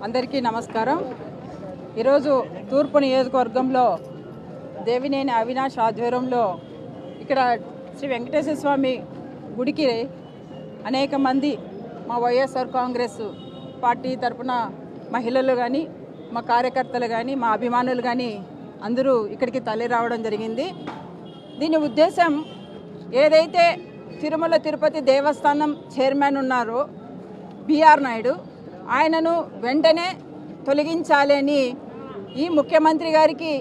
అందరికీ నమస్కారం. ఈరోజు తూర్పు నియోజకవర్గంలో దేవినేని అవినాష్ ఆధ్వర్యంలో ఇక్కడ శ్రీ వెంకటేశ్వర స్వామి గుడికి అనేక మంది మా వైఎస్ఆర్ కాంగ్రెస్ పార్టీ తరఫున మహిళలు కానీ, మా కార్యకర్తలు కానీ, మా అభిమానులు కానీ అందరూ ఇక్కడికి తరలి రావడం జరిగింది. దీని ఉద్దేశం ఏదైతే తిరుమల తిరుపతి దేవస్థానం చైర్మన్ ఉన్నారో బిఆర్ నాయుడు, ఆయనను వెంటనే తొలగించాలని ఈ ముఖ్యమంత్రి గారికి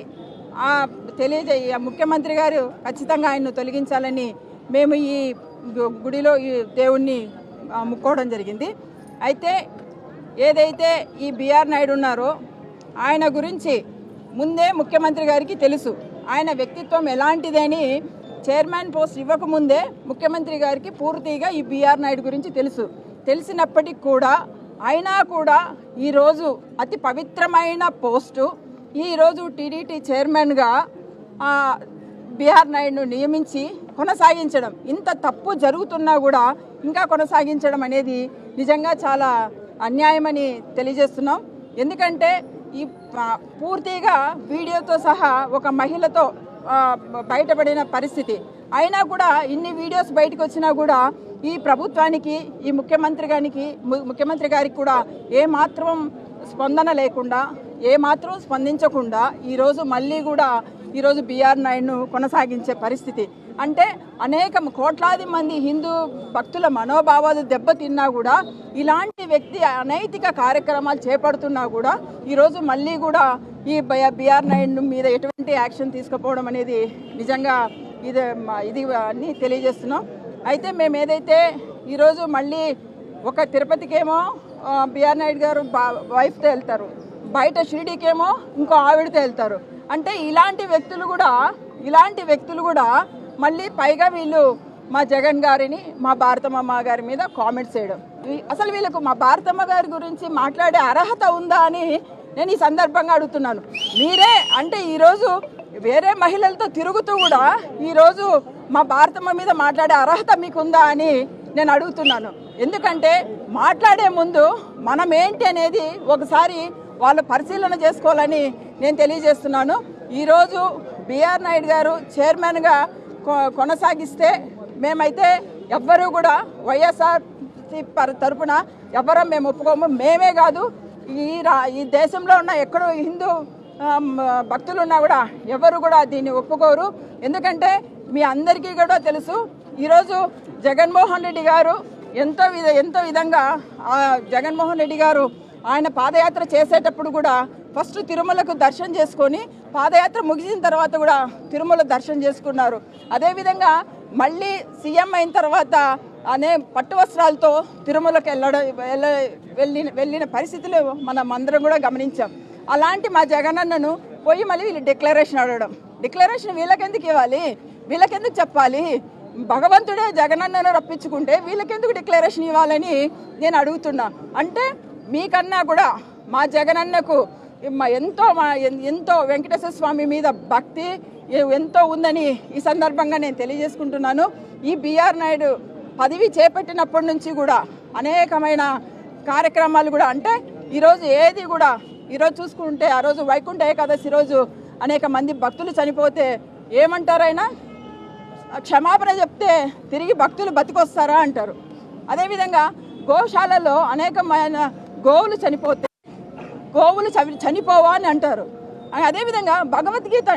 ముఖ్యమంత్రి గారు ఖచ్చితంగా ఆయన్ను తొలగించాలని మేము ఈ గుడిలో ఈ దేవుణ్ణి ముక్కోవడం జరిగింది. అయితే ఏదైతే ఈ బిఆర్ నాయుడు ఉన్నారో ఆయన గురించి ముందే ముఖ్యమంత్రి గారికి తెలుసు. ఆయన వ్యక్తిత్వం ఎలాంటిదని చైర్మన్ పోస్ట్ ఇవ్వకముందే ముఖ్యమంత్రి గారికి పూర్తిగా ఈ బిఆర్ నాయుడు గురించి తెలిసినప్పటికీ కూడా అయినా కూడా ఈరోజు అతి పవిత్రమైన పోస్టు ఈరోజు టీడీటీ చైర్మన్గా బిఆర్ నాయుడును నియమించి కొనసాగించడం, ఇంత తప్పు జరుగుతున్నా కూడా ఇంకా కొనసాగించడం అనేది నిజంగా చాలా అన్యాయమని తెలియజేస్తున్నాం. ఎందుకంటే ఈ పూర్తిగా వీడియోతో సహా ఒక మహిళతో బయటపడిన పరిస్థితి అయినా కూడా ఇన్ని వీడియోస్ బయటకు వచ్చినా కూడా ఈ ప్రభుత్వానికి, ఈ ముఖ్యమంత్రి గారికి కూడా ఏమాత్రం స్పందన లేకుండా, ఏమాత్రం స్పందించకుండా ఈరోజు మళ్ళీ కూడా ఈరోజు బిఆర్ నాయుడును కొనసాగించే పరిస్థితి. అంటే అనేక కోట్లాది మంది హిందూ భక్తుల మనోభావాలు దెబ్బతిన్నా కూడా ఇలాంటి వ్యక్తి అనైతిక కార్యక్రమాలు చేపడుతున్నా కూడా ఈరోజు మళ్ళీ కూడా ఈ బిఆర్ నాయుడు మీద ఎటువంటి యాక్షన్ తీసుకుపోవడం అనేది నిజంగా ఇది అన్నీ తెలియజేస్తున్నాం. అయితే మేము ఏదైతే ఈరోజు మళ్ళీ ఒక తిరుపతికేమో బిఆర్ నాయుడు గారు వైఫ్తో వెళ్తారు, బయట షిరిడీకేమో ఇంకో ఆవిడతో వెళ్తారు. అంటే ఇలాంటి వ్యక్తులు కూడా మళ్ళీ పైగా వీళ్ళు మా జగన్ గారిని, మా భారతమ్మ గారి మీద కామెంట్స్ చేయడం. అసలు వీళ్ళకు మా భారతమ్మ గారి గురించి మాట్లాడే అర్హత ఉందా అని నేను ఈ సందర్భంగా అడుగుతున్నాను. మీరే అంటే ఈరోజు వేరే మహిళలతో తిరుగుతూ కూడా ఈరోజు మా భారతమ్మ మీద మాట్లాడే అర్హత మీకుందా అని నేను అడుగుతున్నాను. ఎందుకంటే మాట్లాడే ముందు మనం ఏంటి అనేది ఒకసారి వాళ్ళు పరిశీలన చేసుకోవాలని నేను తెలియజేస్తున్నాను. ఈరోజు బిఆర్ నాయుడు గారు చైర్మన్గా కొనసాగిస్తే మేమైతే ఎవ్వరూ కూడా వైఎస్ఆర్ తరఫున ఎవరం మేము ఒప్పుకోము. మేమే కాదు, ఈ దేశంలో ఉన్న ఎక్కడో హిందూ భక్తులు ఉన్నా కూడా ఎవరు కూడా దీన్ని ఒప్పుకోరు. ఎందుకంటే మీ అందరికీ కూడా తెలుసు, ఈరోజు జగన్మోహన్ రెడ్డి గారు ఎంతో విధంగా జగన్మోహన్ రెడ్డి గారు ఆయన పాదయాత్ర చేసేటప్పుడు కూడా ఫస్ట్ తిరుమలకు దర్శనం చేసుకొని పాదయాత్ర ముగిసిన తర్వాత కూడా తిరుమల దర్శనం చేసుకున్నారు. అదేవిధంగా మళ్ళీ సీఎం అయిన తర్వాత పట్టు వస్త్రాలతో తిరుమలకు వెళ్ళిన పరిస్థితులు మనం అందరం కూడా గమనించాం. అలాంటి మా జగనన్నను పోయి మళ్ళీ వీళ్ళు డిక్లరేషన్ అడగడం, డిక్లరేషన్ వీళ్ళకెందుకు ఇవ్వాలి, వీళ్ళకెందుకు చెప్పాలి? భగవంతుడే జగనన్నను రప్పించుకుంటే వీళ్ళకెందుకు డిక్లరేషన్ ఇవ్వాలని నేను అడుగుతున్నా. అంటే మీకన్నా కూడా మా జగనన్నకు ఎంతో వెంకటేశ్వర స్వామి మీద భక్తి ఎంతో ఉందని ఈ సందర్భంగా నేను తెలియజేసుకుంటున్నాను. ఈ బిఆర్ నాయుడు పదవి చేపట్టినప్పటి నుంచి కూడా అనేకమైన కార్యక్రమాలు కూడా అంటే ఈరోజు చూసుకుంటే ఆ రోజు వైకుంఠ ఏకాదశి రోజు అనేక మంది భక్తులు చనిపోతే ఏమంటారైనా క్షమాపణ చెప్తే తిరిగి భక్తులు బతికొస్తారా అంటారు. అదేవిధంగా గోశాలలో అనేకమైన గోవులు చనిపోవా అని అంటారు. అదేవిధంగా భగవద్గీత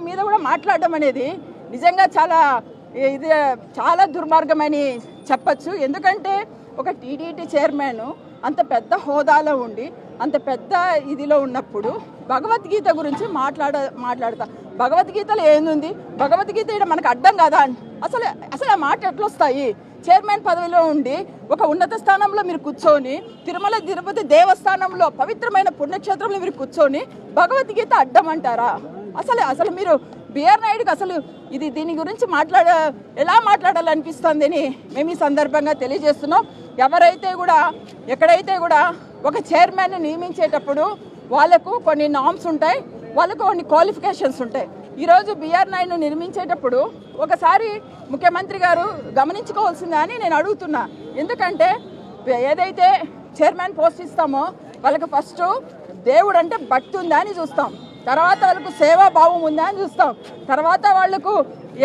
మీద కూడా మాట్లాడడం అనేది నిజంగా చాలా దుర్మార్గమని చెప్పచ్చు. ఎందుకంటే ఒక టీడీటీ చైర్మన్ అంత పెద్ద హోదాలో ఉండి అంత పెద్ద ఇదిలో ఉన్నప్పుడు భగవద్గీత గురించి మాట్లాడతా భగవద్గీతలో ఏంది? భగవద్గీత ఇక్కడ మనకు అడ్డం కదా? అసలు ఆ మాట ఎట్లా వస్తాయి? చైర్మన్ పదవిలో ఉండి ఒక ఉన్నత స్థానంలో మీరు కూర్చొని తిరుమల తిరుపతి దేవస్థానంలో పవిత్రమైన పుణ్యక్షేత్రంలో మీరు కూర్చొని భగవద్గీత అడ్డం అంటారా? అసలు మీరు బిఆర్ నాయుడుకి అసలు దీని గురించి ఎలా మాట్లాడాలనిపిస్తుంది అని మేము ఈ సందర్భంగా తెలియజేస్తున్నాం. ఎక్కడైతే కూడా ఒక చైర్మన్ నియమించేటప్పుడు వాళ్ళకు కొన్ని నామ్స్ ఉంటాయి, వాళ్ళకు కొన్ని క్వాలిఫికేషన్స్ ఉంటాయి. ఈరోజు బిఆర్ నాయుడును నిర్మించేటప్పుడు ఒకసారి ముఖ్యమంత్రి గారు గమనించుకోవాల్సిందా అని నేను అడుగుతున్నా. ఎందుకంటే ఏదైతే చైర్మన్ పోస్ట్ ఇస్తామో వాళ్ళకి ఫస్ట్ దేవుడు అంటే భక్తి ఉందా అని చూస్తాం, తర్వాత వాళ్ళకు సేవాభావం ఉందా అని చూస్తాం, తర్వాత వాళ్ళకు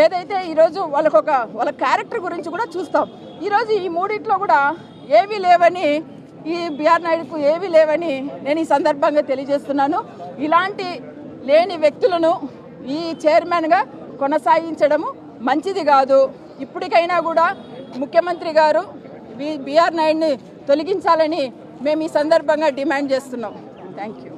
ఏదైతే ఈరోజు వాళ్ళ క్యారెక్టర్ గురించి కూడా చూస్తాం. ఈరోజు ఈ మూడిట్లో కూడా ఏవీ లేవని, ఈ బిఆర్ నాయుడుకు ఏవీ లేవని నేను ఈ సందర్భంగా తెలియజేస్తున్నాను. ఇలాంటి లేని వ్యక్తులను ఈ చైర్మన్గా కొనసాగించడము మంచిది కాదు. ఇప్పటికైనా కూడా ముఖ్యమంత్రి గారు బిఆర్ నాయుడిని తొలగించాలని మేము ఈ సందర్భంగా డిమాండ్ చేస్తున్నాం. Thank you.